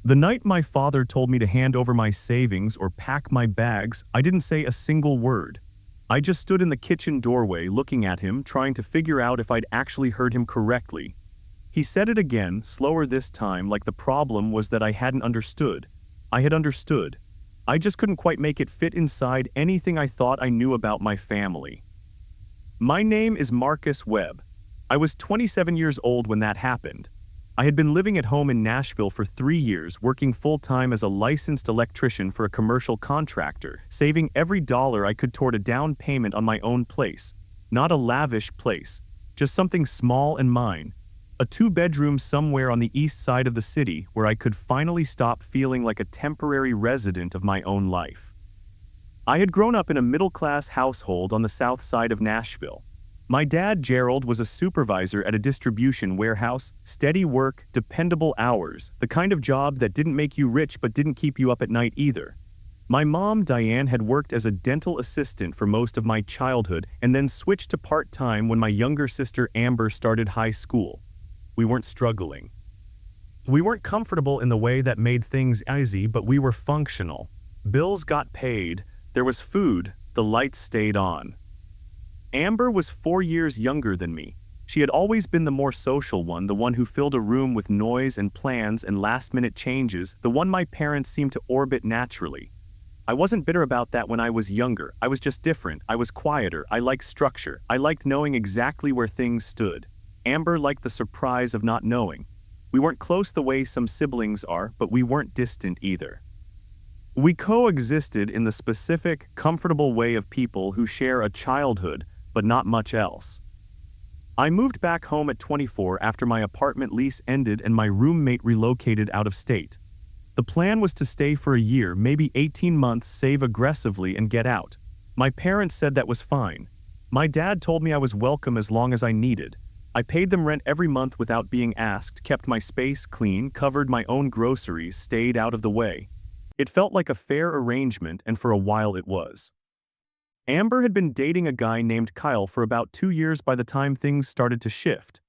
The night my father told me to hand over my savings or pack my bags, I didn't say a single word. I just stood in the kitchen doorway looking at him, trying to figure out if I'd actually heard him correctly. He said it again, slower this time, like the problem was that I hadn't understood. I had understood. I just couldn't quite make it fit inside anything I thought I knew about my family. My name is Marcus Webb. I was 27 years old when that happened. I had been living at home in Nashville for 3 years, working full-time as a licensed electrician for a commercial contractor, saving every dollar I could toward a down payment on my own place. Not a lavish place, just something small and mine. A 2-bedroom somewhere on the east side of the city where I could finally stop feeling like a temporary resident of my own life. I had grown up in a middle-class household on the south side of Nashville. My dad, Gerald, was a supervisor at a distribution warehouse, steady work, dependable hours, the kind of job that didn't make you rich but didn't keep you up at night either. My mom, Diane, had worked as a dental assistant for most of my childhood and then switched to part-time when my younger sister Amber started high school. We weren't struggling. We weren't comfortable in the way that made things easy, but we were functional. Bills got paid, there was food, the lights stayed on. Amber was 4 years younger than me. She had always been the more social one, the one who filled a room with noise and plans and last-minute changes, the one my parents seemed to orbit naturally. I wasn't bitter about that when I was younger. I was just different. I was quieter. I liked structure. I liked knowing exactly where things stood. Amber liked the surprise of not knowing. We weren't close the way some siblings are, but we weren't distant either. We coexisted in the specific, comfortable way of people who share a childhood, but not much else. I moved back home at 24 after my apartment lease ended and my roommate relocated out of state. The plan was to stay for a year, maybe 18 months, save aggressively and get out. My parents said that was fine. My dad told me I was welcome as long as I needed. I paid them rent every month without being asked, kept my space clean, covered my own groceries, stayed out of the way. It felt like a fair arrangement, and for a while it was. Amber had been dating a guy named Kyle for about 2 years by the time things started to shift.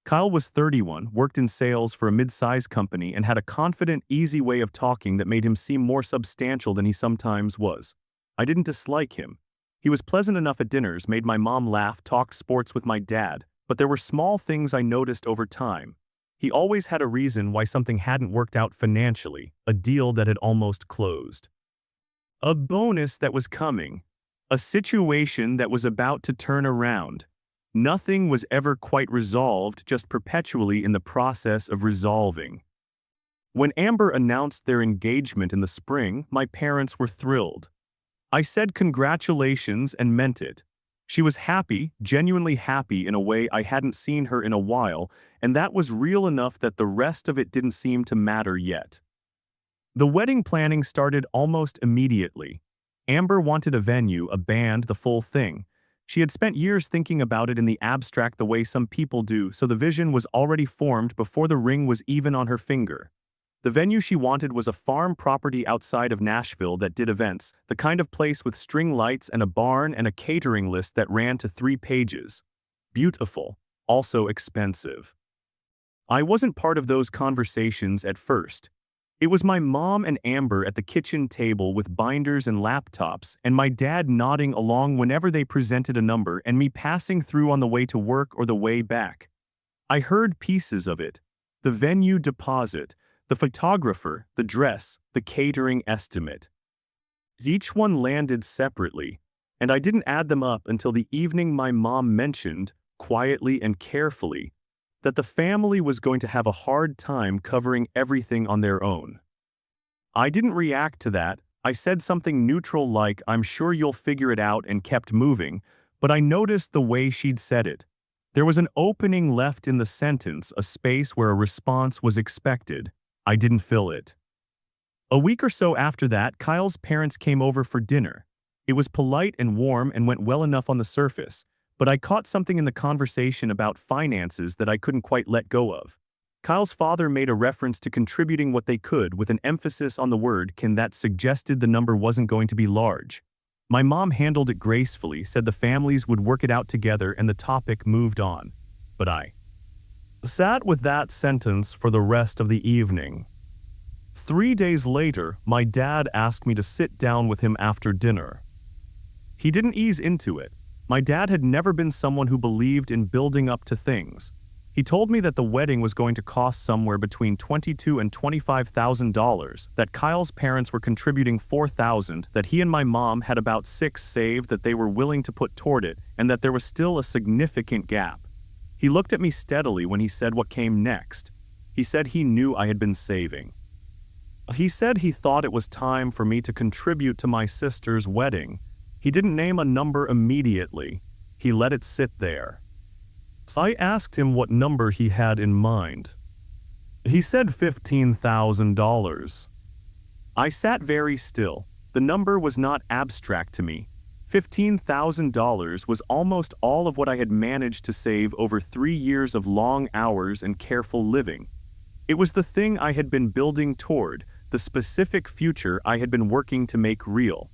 Kyle was 31, worked in sales for a mid-sized company, and had a confident, easy way of talking that made him seem more substantial than he sometimes was. I didn't dislike him. He was pleasant enough at dinners, made my mom laugh, talked sports with my dad, but there were small things I noticed over time. He always had a reason why something hadn't worked out financially, a deal that had almost closed. A bonus that was coming. A situation that was about to turn around. Nothing was ever quite resolved, just perpetually in the process of resolving. When Amber announced their engagement in the spring, my parents were thrilled. I said congratulations and meant it. She was happy, genuinely happy in a way I hadn't seen her in a while, and that was real enough that the rest of it didn't seem to matter yet. The wedding planning started almost immediately. Amber wanted a venue, a band, the full thing. She had spent years thinking about it in the abstract the way some people do, so the vision was already formed before the ring was even on her finger. The venue she wanted was a farm property outside of Nashville that did events, the kind of place with string lights and a barn and a catering list that ran to 3 pages. Beautiful, also expensive. I wasn't part of those conversations at first. It was my mom and Amber at the kitchen table with binders and laptops, and my dad nodding along whenever they presented a number and me passing through on the way to work or the way back. I heard pieces of it. The venue deposit, the photographer, the dress, the catering estimate. Each one landed separately, and I didn't add them up until the evening my mom mentioned, quietly and carefully, that the family was going to have a hard time covering everything on their own. I didn't react to that. I said something neutral like, "I'm sure you'll figure it out," and kept moving, but I noticed the way she'd said it. There was an opening left in the sentence, a space where a response was expected. I didn't fill it. A week or so after that, Kyle's parents came over for dinner. It was polite and warm and went well enough on the surface, but I caught something in the conversation about finances that I couldn't quite let go of. Kyle's father made a reference to contributing what they could with an emphasis on the word "can" that suggested the number wasn't going to be large. My mom handled it gracefully, said the families would work it out together, and the topic moved on. But I sat with that sentence for the rest of the evening. 3 days later, my dad asked me to sit down with him after dinner. He didn't ease into it. My dad had never been someone who believed in building up to things. He told me that the wedding was going to cost somewhere between $22,000 and $25,000, that Kyle's parents were contributing $4,000, that he and my mom had about $6,000 saved that they were willing to put toward it, and that there was still a significant gap. He looked at me steadily when he said what came next. He said he knew I had been saving. He said he thought it was time for me to contribute to my sister's wedding. He didn't name a number immediately. He let it sit there. So I asked him what number he had in mind. He said $15,000. I sat very still. The number was not abstract to me. $15,000 was almost all of what I had managed to save over 3 years of long hours and careful living. It was the thing I had been building toward, the specific future I had been working to make real.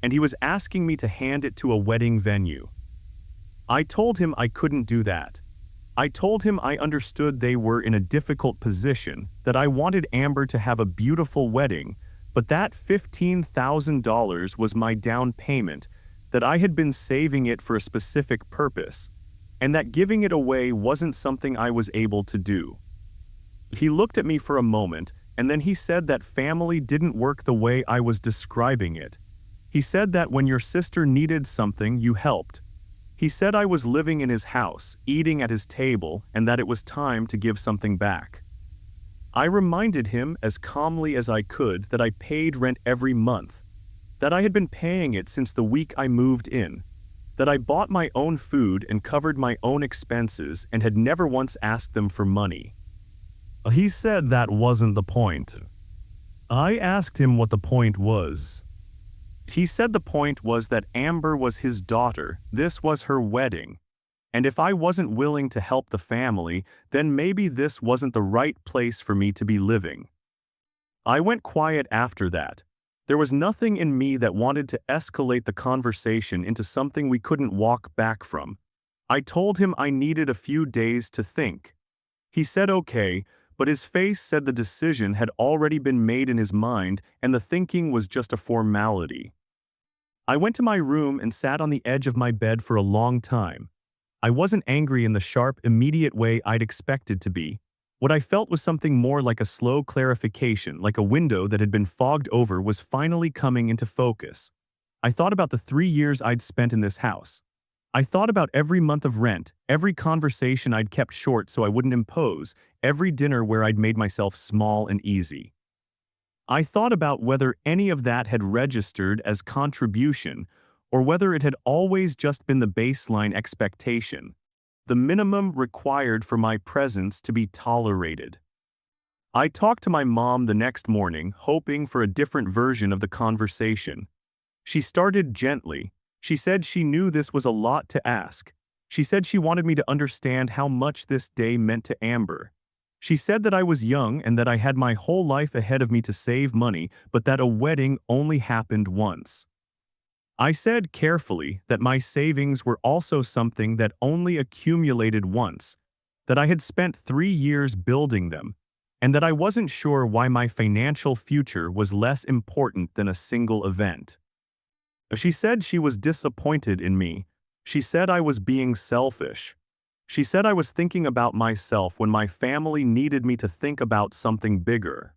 And he was asking me to hand it to a wedding venue. I told him I couldn't do that. I told him I understood they were in a difficult position, that I wanted Amber to have a beautiful wedding, but that $15,000 was my down payment, that I had been saving it for a specific purpose, and that giving it away wasn't something I was able to do. He looked at me for a moment, and then he said that family didn't work the way I was describing it. He said that when your sister needed something, you helped. He said I was living in his house, eating at his table, and that it was time to give something back. I reminded him as calmly as I could that I paid rent every month, that I had been paying it since the week I moved in, that I bought my own food and covered my own expenses and had never once asked them for money. He said that wasn't the point. I asked him what the point was. He said the point was that Amber was his daughter, this was her wedding, and if I wasn't willing to help the family, then maybe this wasn't the right place for me to be living. I went quiet after that. There was nothing in me that wanted to escalate the conversation into something we couldn't walk back from. I told him I needed a few days to think. He said okay, but his face said the decision had already been made in his mind and the thinking was just a formality. I went to my room and sat on the edge of my bed for a long time. I wasn't angry in the sharp, immediate way I'd expected to be. What I felt was something more like a slow clarification, like a window that had been fogged over was finally coming into focus. I thought about the 3 years I'd spent in this house. I thought about every month of rent, every conversation I'd kept short so I wouldn't impose, every dinner where I'd made myself small and easy. I thought about whether any of that had registered as contribution or whether it had always just been the baseline expectation, the minimum required for my presence to be tolerated. I talked to my mom the next morning, hoping for a different version of the conversation. She started gently. She said she knew this was a lot to ask. She said she wanted me to understand how much this day meant to Amber. She said that I was young and that I had my whole life ahead of me to save money, but that a wedding only happened once. I said carefully that my savings were also something that only accumulated once, that I had spent 3 years building them, and that I wasn't sure why my financial future was less important than a single event. She said she was disappointed in me. She said I was being selfish. She said I was thinking about myself when my family needed me to think about something bigger.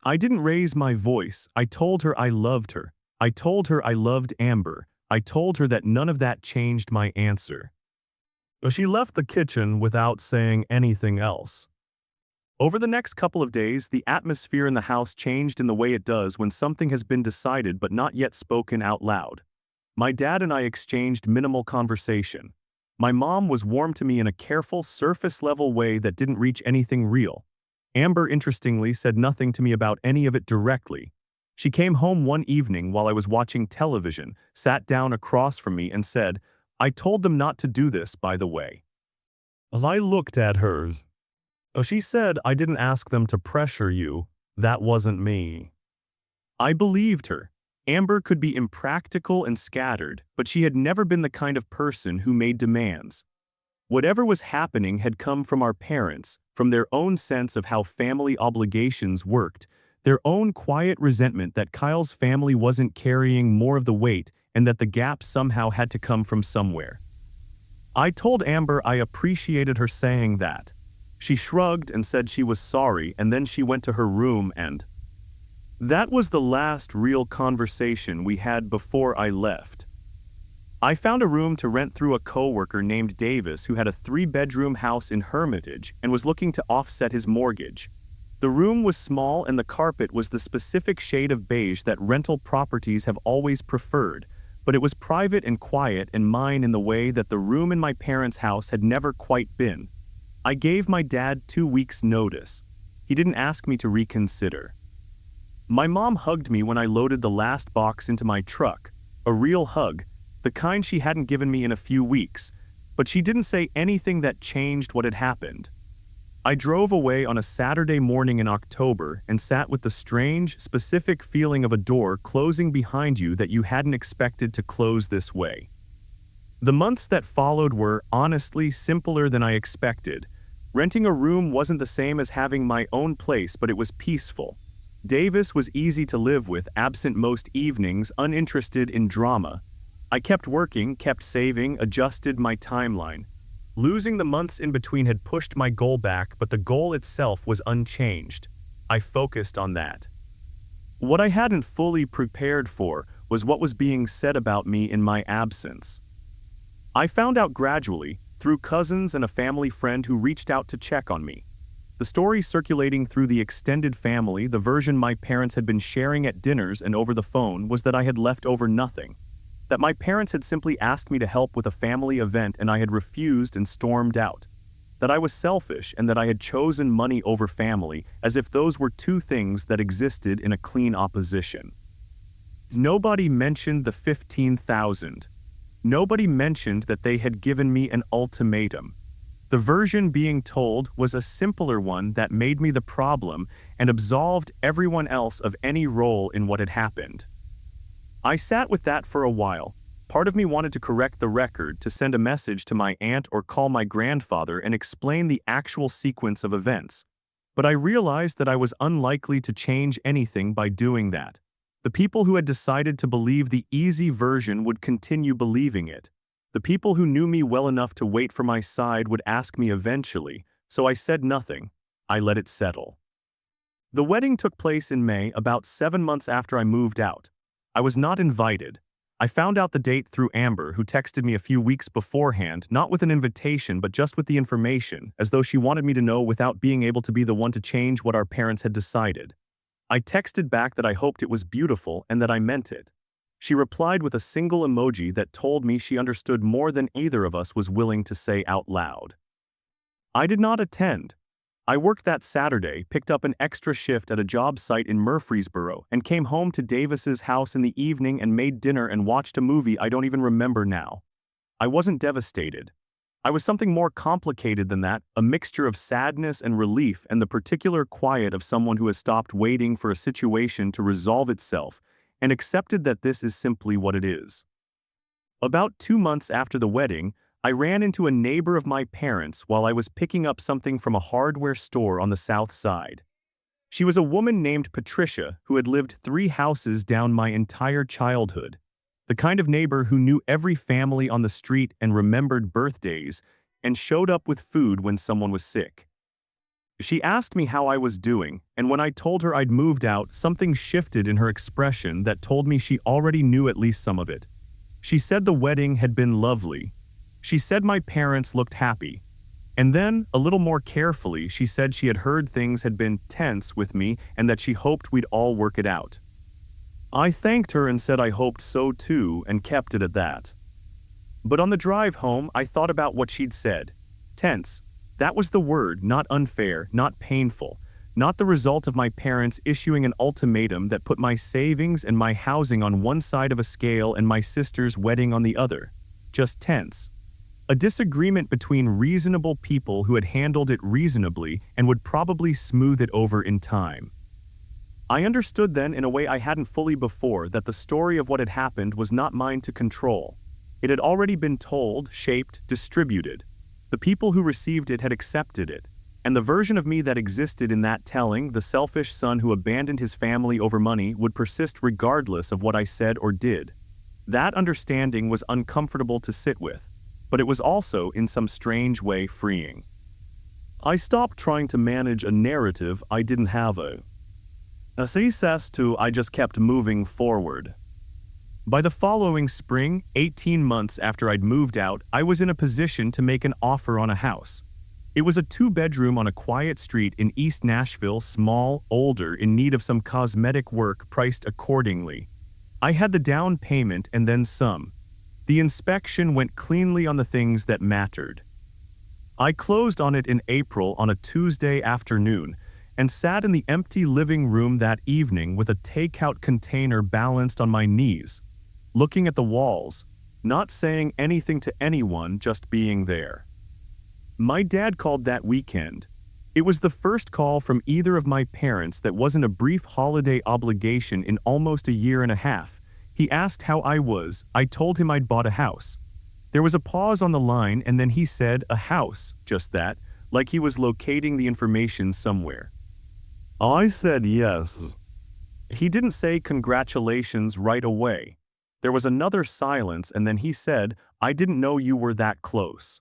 I didn't raise my voice. I told her I loved her. I told her I loved Amber. I told her that none of that changed my answer. She left the kitchen without saying anything else. Over the next couple of days, the atmosphere in the house changed in the way it does when something has been decided but not yet spoken out loud. My dad and I exchanged minimal conversation. My mom was warm to me in a careful, surface-level way that didn't reach anything real. Amber, interestingly, said nothing to me about any of it directly. She came home one evening while I was watching television, sat down across from me and said, "I told them not to do this, by the way." As I looked at hers, she said, "I didn't ask them to pressure you. That wasn't me." I believed her. Amber could be impractical and scattered, but she had never been the kind of person who made demands. Whatever was happening had come from our parents, from their own sense of how family obligations worked. Their own quiet resentment that Kyle's family wasn't carrying more of the weight and that the gap somehow had to come from somewhere. I told Amber I appreciated her saying that. She shrugged and said she was sorry, and then she went to her room and… That was the last real conversation we had before I left. I found a room to rent through a coworker named Davis who had a 3-bedroom house in Hermitage and was looking to offset his mortgage. The room was small and the carpet was the specific shade of beige that rental properties have always preferred, but it was private and quiet and mine in the way that the room in my parents' house had never quite been. I gave my dad 2 weeks' notice. He didn't ask me to reconsider. My mom hugged me when I loaded the last box into my truck, a real hug, the kind she hadn't given me in a few weeks, but she didn't say anything that changed what had happened. I drove away on a Saturday morning in October and sat with the strange, specific feeling of a door closing behind you that you hadn't expected to close this way. The months that followed were, honestly, simpler than I expected. Renting a room wasn't the same as having my own place, but it was peaceful. Davis was easy to live with, absent most evenings, uninterested in drama. I kept working, kept saving, adjusted my timeline. Losing the months in between had pushed my goal back, but the goal itself was unchanged. I focused on that. What I hadn't fully prepared for was what was being said about me in my absence. I found out gradually, through cousins and a family friend who reached out to check on me. The story circulating through the extended family, the version my parents had been sharing at dinners and over the phone, was that I had left over nothing. That my parents had simply asked me to help with a family event and I had refused and stormed out. That I was selfish and that I had chosen money over family, as if those were two things that existed in a clean opposition. Nobody mentioned the $15,000. Nobody mentioned that they had given me an ultimatum. The version being told was a simpler one that made me the problem and absolved everyone else of any role in what had happened. I sat with that for a while. Part of me wanted to correct the record, to send a message to my aunt or call my grandfather and explain the actual sequence of events. But I realized that I was unlikely to change anything by doing that. The people who had decided to believe the easy version would continue believing it. The people who knew me well enough to wait for my side would ask me eventually, so I said nothing. I let it settle. The wedding took place in May, about 7 months after I moved out. I was not invited. I found out the date through Amber, who texted me a few weeks beforehand, not with an invitation but just with the information, as though she wanted me to know without being able to be the one to change what our parents had decided. I texted back that I hoped it was beautiful and that I meant it. She replied with a single emoji that told me she understood more than either of us was willing to say out loud. I did not attend. I worked that Saturday, picked up an extra shift at a job site in Murfreesboro, and came home to Davis's house in the evening and made dinner and watched a movie I don't even remember now. I wasn't devastated. I was something more complicated than that, a mixture of sadness and relief and the particular quiet of someone who has stopped waiting for a situation to resolve itself and accepted that this is simply what it is. About 2 months after the wedding, I ran into a neighbor of my parents while I was picking up something from a hardware store on the south side. She was a woman named Patricia who had lived 3 houses down my entire childhood. The kind of neighbor who knew every family on the street and remembered birthdays and showed up with food when someone was sick. She asked me how I was doing, and when I told her I'd moved out, something shifted in her expression that told me she already knew at least some of it. She said the wedding had been lovely. She said my parents looked happy. And then, a little more carefully, she said she had heard things had been tense with me and that she hoped we'd all work it out. I thanked her and said I hoped so too and kept it at that. But on the drive home, I thought about what she'd said. Tense. That was the word, not unfair, not painful, not the result of my parents issuing an ultimatum that put my savings and my housing on one side of a scale and my sister's wedding on the other. Just tense. A disagreement between reasonable people who had handled it reasonably and would probably smooth it over in time. I understood then, in a way I hadn't fully before, that the story of what had happened was not mine to control. It had already been told, shaped, distributed. The people who received it had accepted it. And the version of me that existed in that telling, the selfish son who abandoned his family over money, would persist regardless of what I said or did. That understanding was uncomfortable to sit with, but it was also, in some strange way, freeing. I stopped trying to manage a narrative I didn't have a success to. I just kept moving forward. By the following spring, 18 months after I'd moved out, I was in a position to make an offer on a house. It was a 2-bedroom on a quiet street in East Nashville, small, older, in need of some cosmetic work, priced accordingly. I had the down payment and then some. The inspection went cleanly on the things that mattered. I closed on it in April on a Tuesday afternoon and sat in the empty living room that evening with a takeout container balanced on my knees, looking at the walls, not saying anything to anyone, just being there. My dad called that weekend. It was the first call from either of my parents that wasn't a brief holiday obligation in almost a year and a half. He asked how I was. I told him I'd bought a house. There was a pause on the line, and then he said, "A house," just that, like he was locating the information somewhere. I said yes. He didn't say congratulations right away. There was another silence, and then he said, "I didn't know you were that close."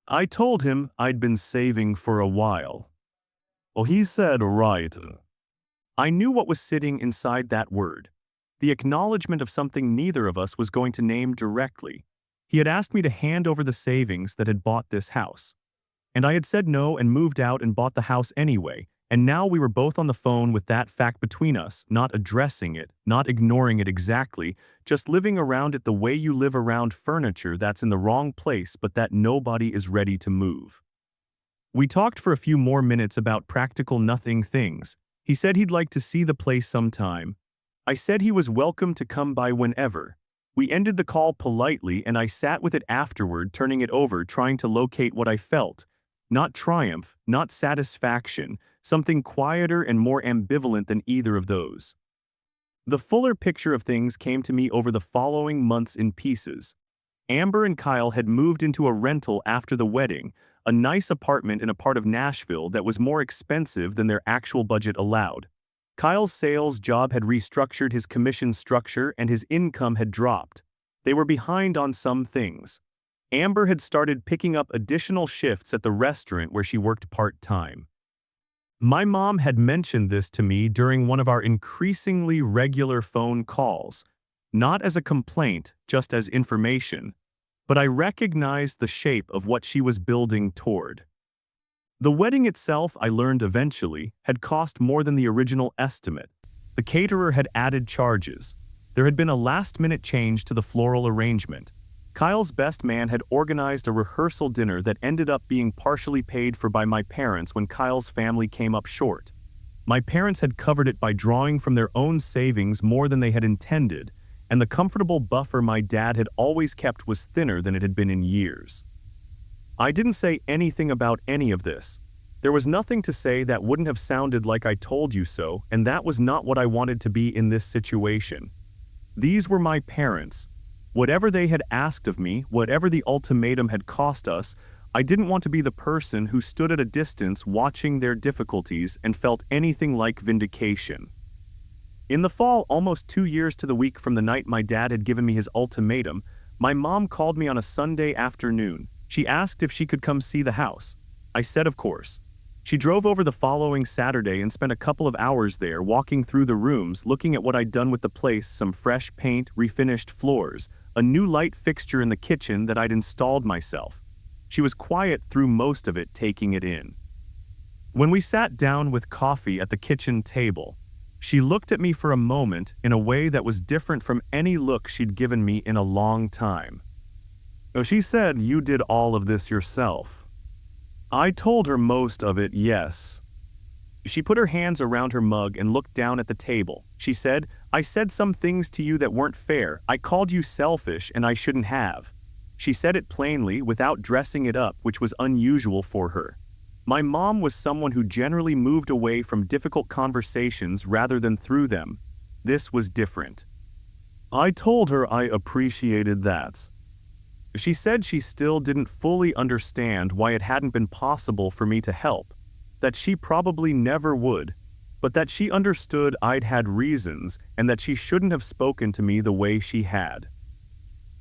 I told him I'd been saving for a while. Well, he said, "Right." I knew what was sitting inside that word. The acknowledgement of something neither of us was going to name directly. He had asked me to hand over the savings that had bought this house. And I had said no and moved out and bought the house anyway, and now we were both on the phone with that fact between us, not addressing it, not ignoring it exactly, just living around it the way you live around furniture that's in the wrong place but that nobody is ready to move. We talked for a few more minutes about practical nothing things. He said he'd like to see the place sometime. I said he was welcome to come by whenever. We ended the call politely, and I sat with it afterward, turning it over, trying to locate what I felt. Not triumph, not satisfaction, something quieter and more ambivalent than either of those. The fuller picture of things came to me over the following months in pieces. Amber and Kyle had moved into a rental after the wedding, a nice apartment in a part of Nashville that was more expensive than their actual budget allowed. Kyle's sales job had restructured his commission structure and his income had dropped. They were behind on some things. Amber had started picking up additional shifts at the restaurant where she worked part-time. My mom had mentioned this to me during one of our increasingly regular phone calls, not as a complaint, just as information, but I recognized the shape of what she was building toward. The wedding itself, I learned eventually, had cost more than the original estimate. The caterer had added charges. There had been a last-minute change to the floral arrangement. Kyle's best man had organized a rehearsal dinner that ended up being partially paid for by my parents when Kyle's family came up short. My parents had covered it by drawing from their own savings more than they had intended, and the comfortable buffer my dad had always kept was thinner than it had been in years. I didn't say anything about any of this. There was nothing to say that wouldn't have sounded like I told you so, and that was not what I wanted to be in this situation. These were my parents. Whatever they had asked of me, whatever the ultimatum had cost us, I didn't want to be the person who stood at a distance watching their difficulties and felt anything like vindication. In the fall, almost 2 years to the week from the night my dad had given me his ultimatum, my mom called me on a Sunday afternoon. She asked if she could come see the house. I said of course. She drove over the following Saturday and spent a couple of hours there walking through the rooms, looking at what I'd done with the place, some fresh paint, refinished floors, a new light fixture in the kitchen that I'd installed myself. She was quiet through most of it, taking it in. When we sat down with coffee at the kitchen table, she looked at me for a moment in a way that was different from any look she'd given me in a long time. She said, "You did all of this yourself." I told her most of it, yes. She put her hands around her mug and looked down at the table. She said, "I said some things to you that weren't fair. I called you selfish and I shouldn't have." She said it plainly, without dressing it up, which was unusual for her. My mom was someone who generally moved away from difficult conversations rather than through them. This was different. I told her I appreciated that. She said she still didn't fully understand why it hadn't been possible for me to help, that she probably never would, but that she understood I'd had reasons and that she shouldn't have spoken to me the way she had.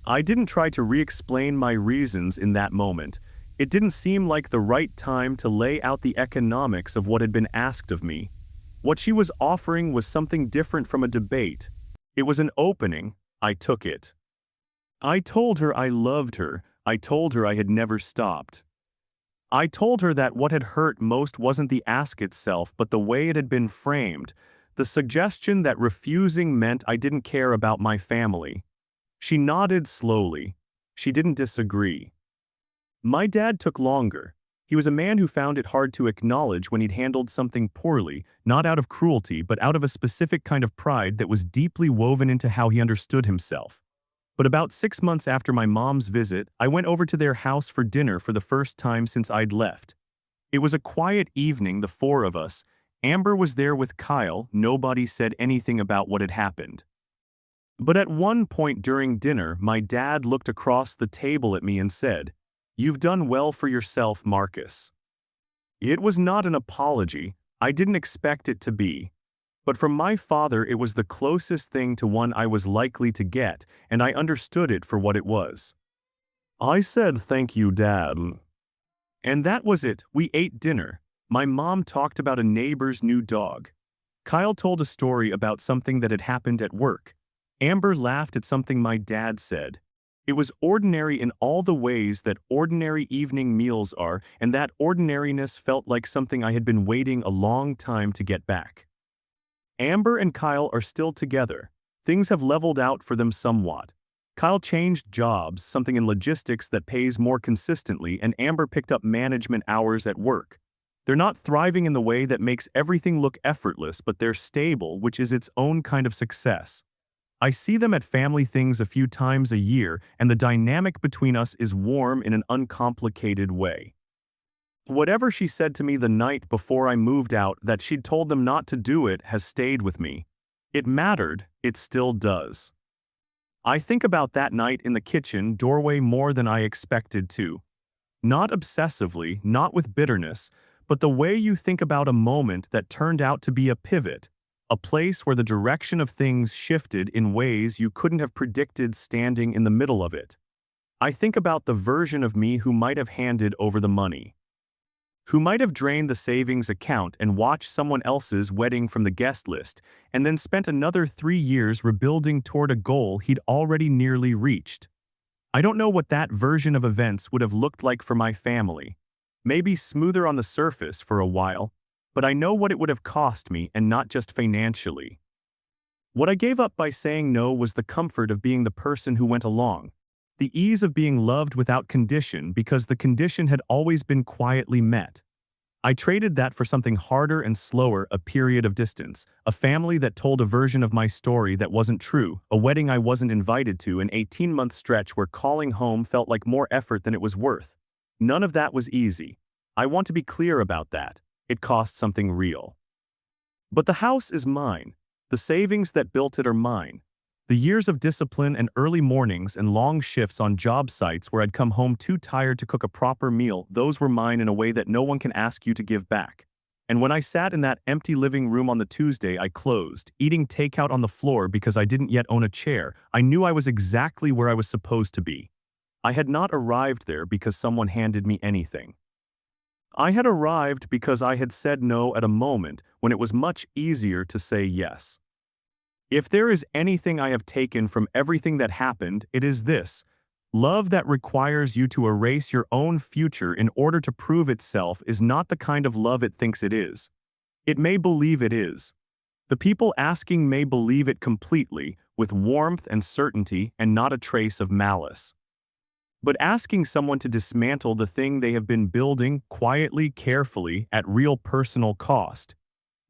I didn't try to re-explain my reasons in that moment. It didn't seem like the right time to lay out the economics of what had been asked of me. What she was offering was something different from a debate. It was an opening. I took it. I told her I loved her. I told her I had never stopped. I told her that what had hurt most wasn't the ask itself, but the way it had been framed, the suggestion that refusing meant I didn't care about my family. She nodded slowly. She didn't disagree. My dad took longer. He was a man who found it hard to acknowledge when he'd handled something poorly, not out of cruelty, but out of a specific kind of pride that was deeply woven into how he understood himself. But about 6 months after my mom's visit, I went over to their house for dinner for the first time since I'd left. It was a quiet evening, the four of us. Amber was there with Kyle. Nobody said anything about what had happened. But at one point during dinner, my dad looked across the table at me and said, "You've done well for yourself, Marcus." It was not an apology. I didn't expect it to be. But from my father, it was the closest thing to one I was likely to get, and I understood it for what it was. I said, "Thank you, Dad." And that was it. We ate dinner. My mom talked about a neighbor's new dog. Kyle told a story about something that had happened at work. Amber laughed at something my dad said. It was ordinary in all the ways that ordinary evening meals are, and that ordinariness felt like something I had been waiting a long time to get back. Amber and Kyle are still together. Things have leveled out for them somewhat. Kyle changed jobs, something in logistics that pays more consistently, and Amber picked up management hours at work. They're not thriving in the way that makes everything look effortless, but they're stable, which is its own kind of success. I see them at family things a few times a year, and the dynamic between us is warm in an uncomplicated way. Whatever she said to me the night before I moved out, that she'd told them not to do it, has stayed with me. It mattered. It still does. I think about that night in the kitchen doorway more than I expected to. Not obsessively, not with bitterness, but the way you think about a moment that turned out to be a pivot, a place where the direction of things shifted in ways you couldn't have predicted standing in the middle of it. I think about the version of me who might have handed over the money, who might have drained the savings account and watched someone else's wedding from the guest list, and then spent another 3 years rebuilding toward a goal he'd already nearly reached. I don't know what that version of events would have looked like for my family. Maybe smoother on the surface for a while, but I know what it would have cost me, and not just financially. What I gave up by saying no was the comfort of being the person who went along. The ease of being loved without condition because the condition had always been quietly met. I traded that for something harder and slower, a period of distance, a family that told a version of my story that wasn't true, a wedding I wasn't invited to, an 18-month stretch where calling home felt like more effort than it was worth. None of that was easy. I want to be clear about that. It cost something real. But the house is mine. The savings that built it are mine. The years of discipline and early mornings and long shifts on job sites where I'd come home too tired to cook a proper meal, those were mine in a way that no one can ask you to give back. And when I sat in that empty living room on the Tuesday I closed, eating takeout on the floor because I didn't yet own a chair, I knew I was exactly where I was supposed to be. I had not arrived there because someone handed me anything. I had arrived because I had said no at a moment when it was much easier to say yes. If there is anything I have taken from everything that happened, it is this: love that requires you to erase your own future in order to prove itself is not the kind of love it thinks it is. It may believe it is. The people asking may believe it completely, with warmth and certainty and not a trace of malice. But asking someone to dismantle the thing they have been building quietly, carefully, at real personal cost,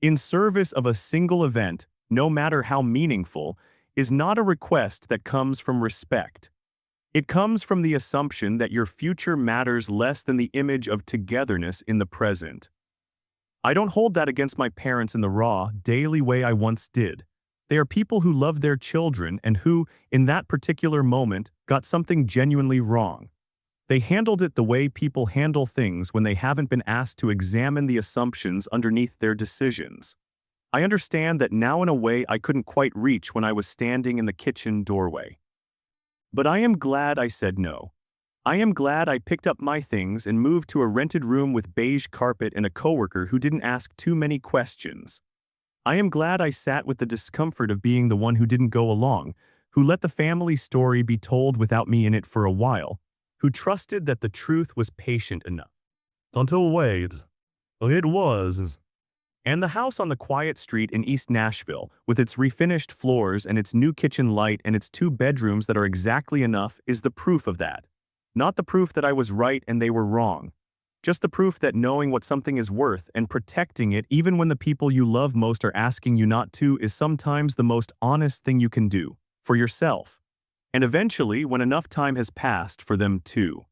in service of a single event, no matter how meaningful, is not a request that comes from respect. It comes from the assumption that your future matters less than the image of togetherness in the present. I don't hold that against my parents in the raw, daily way I once did. They are people who love their children and who, in that particular moment, got something genuinely wrong. They handled it the way people handle things when they haven't been asked to examine the assumptions underneath their decisions. I understand that now in a way I couldn't quite reach when I was standing in the kitchen doorway. But I am glad I said no. I am glad I picked up my things and moved to a rented room with beige carpet and a coworker who didn't ask too many questions. I am glad I sat with the discomfort of being the one who didn't go along, who let the family story be told without me in it for a while, who trusted that the truth was patient enough. Until wait, it was. And the house on the quiet street in East Nashville, with its refinished floors and its new kitchen light and its 2 bedrooms that are exactly enough, is the proof of that. Not the proof that I was right and they were wrong. Just the proof that knowing what something is worth and protecting it even when the people you love most are asking you not to is sometimes the most honest thing you can do, for yourself. And eventually, when enough time has passed, for them too.